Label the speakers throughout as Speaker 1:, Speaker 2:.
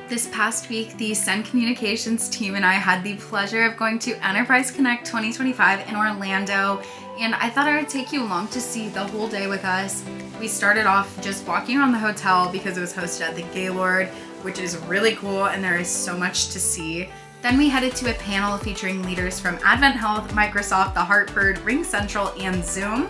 Speaker 1: This past week, the Send Communications team and I had the pleasure of going to Enterprise Connect 2025 in Orlando, and I thought I would take you along to see the whole day with us. We started off just walking around the hotel because it was hosted at the Gaylord, which is really cool and there is so much to see. Then we headed to a panel featuring leaders from Advent Health, Microsoft, The Hartford, Ring Central, and Zoom.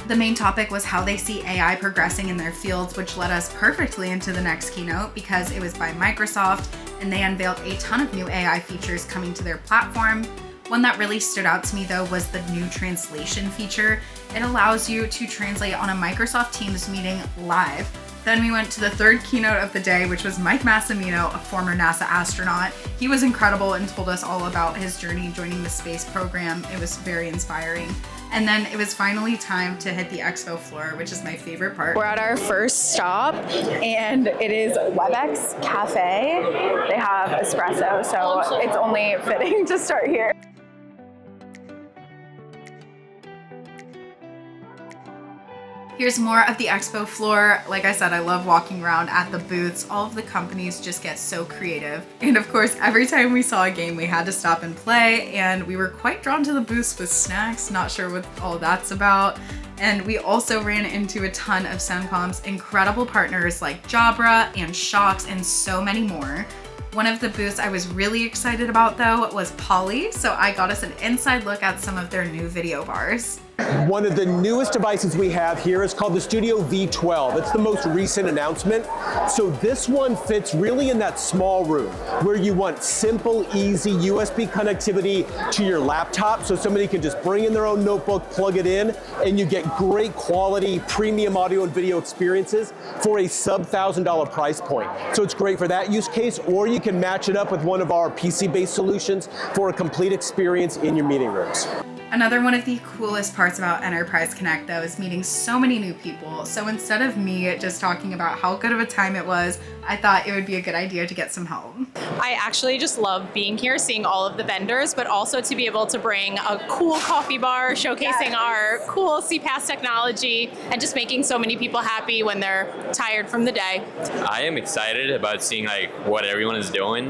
Speaker 1: The main topic was how they see AI progressing in their fields, which led us perfectly into the next keynote because it was by Microsoft and they unveiled a ton of new AI features coming to their platform. One that really stood out to me though was the new translation feature. It allows you to translate on a Microsoft Teams meeting live. Then we went to the third keynote of the day, which was Mike Massimino, a former NASA astronaut. He was incredible and told us all about his journey joining the space program. It was very inspiring. And then it was finally time to hit the expo floor, which is my favorite part.
Speaker 2: We're at our first stop, and it is WebEx Cafe. They have espresso, so it's only fitting to start here.
Speaker 1: Here's more of the expo floor. Like I said, I love walking around at the booths. All of the companies just get so creative. And of course, every time we saw a game, we had to stop and play, and we were quite drawn to the booths with snacks. Not sure what all that's about. And we also ran into a ton of Semcom's incredible partners like Jabra and Shocks and so many more. One of the booths I was really excited about though was Poly, so I got us an inside look at some of their new video bars.
Speaker 3: One of the newest devices we have here is called the Studio V12. It's the most recent announcement. So this one fits really in that small room where you want simple, easy USB connectivity to your laptop so somebody can just bring in their own notebook, plug it in, and you get great quality premium audio and video experiences for a sub-$1,000 price point. So it's great for that use case, or you can match it up with one of our PC-based solutions for a complete experience in your meeting rooms.
Speaker 1: Another one of the coolest parts about Enterprise Connect though is meeting so many new people. So instead of me just talking about how good of a time it was, I thought it would be a good idea to get some help.
Speaker 4: I actually just love being here, seeing all of the vendors, but also to be able to bring a cool coffee bar, showcasing our cool CPaaS technology, and just making so many people happy when they're tired from the day.
Speaker 5: I am excited about seeing what everyone is doing.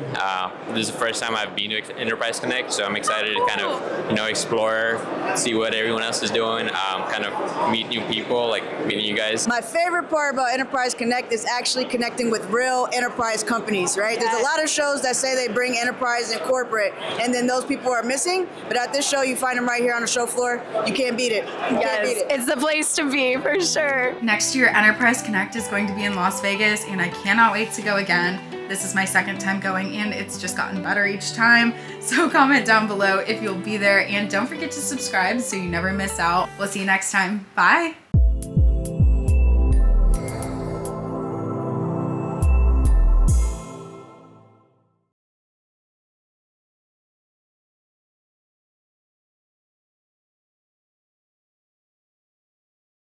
Speaker 5: This is the first time I've been to Enterprise Connect, so I'm excited to kind of explore, see what everyone else is doing, kind of meet new people, like meeting you guys.
Speaker 6: My favorite part about Enterprise Connect is actually connecting with real enterprise companies, right? There's a lot of shows that say they bring enterprise and corporate, and then those people are missing. But at this show, you find them right here on the show floor. You can't beat it. You can't beat it.
Speaker 2: It's the place to be for sure.
Speaker 1: Next year, Enterprise Connect is going to be in Las Vegas, and I cannot wait to go again. This is my second time going, and it's just gotten better each time. So comment down below if you'll be there, and don't forget to subscribe so you never miss out. We'll see you next time. Bye.